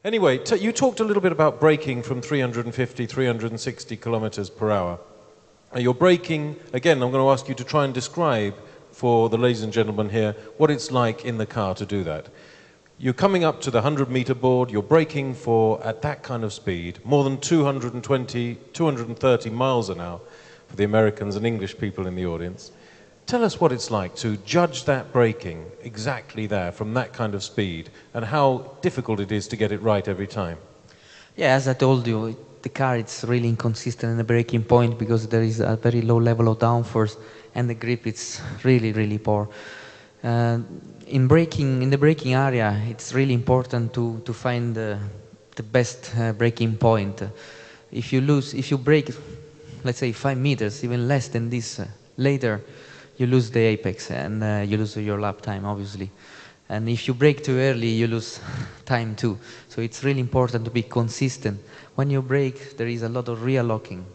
Anyway, you talked a little bit about braking from 350, 360 kilometers per hour. You're braking, again, I'm going to ask you to try and describe for the ladies and gentlemen here what it's like in the car to do that. You're coming up to the 100-meter board, you're braking for, at that kind of speed, more than 220, 230 miles an hour for the Americans and English people in the audience. Tell us what it's like to judge that braking exactly there from that kind of speed and how difficult it is to get it right every time. Yeah, as I told you, the car is really inconsistent in the braking point because there is a very low level of downforce and the grip is really, really poor. In the braking area, it's really important to find the best braking point. If you brake, let's say 5 meters, even less than this, later you lose the apex and you lose your lap time, obviously. And if you brake too early, you lose time too. So it's really important to be consistent. When you brake, there is a lot of rear locking,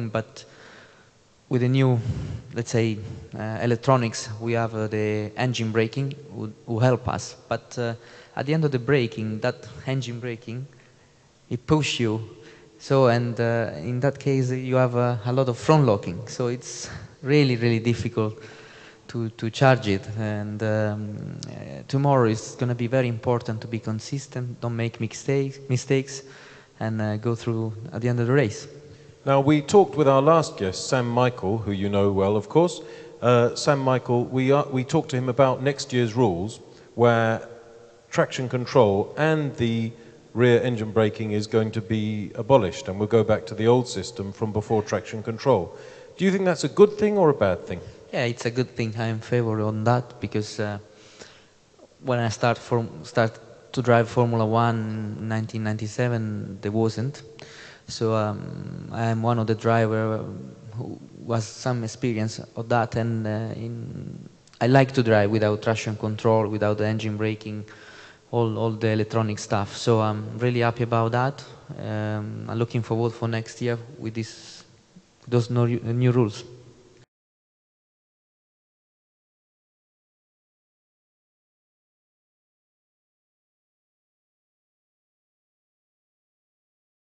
but with the new, let's say, electronics, we have the engine braking will help us. But at the end of the braking, that engine braking, it pushes you. So, and in that case, you have a lot of front locking. So it's really, really difficult to charge it. And tomorrow is going to be very important to be consistent, don't make mistakes, and go through at the end of the race. Now, we talked with our last guest, Sam Michael, who you know well, of course. Sam Michael, we talked to him about next year's rules, where traction control and the rear engine braking is going to be abolished, and we'll go back to the old system from before traction control. Do you think that's a good thing or a bad thing? Yeah, it's a good thing. I'm in favor on that because when I start to drive Formula One in 1997, there wasn't. So I am one of the drivers who has some experience of that, and I like to drive without traction control, without the engine braking, all the electronic stuff. So I'm really happy about that. I'm looking forward for next year with those new rules.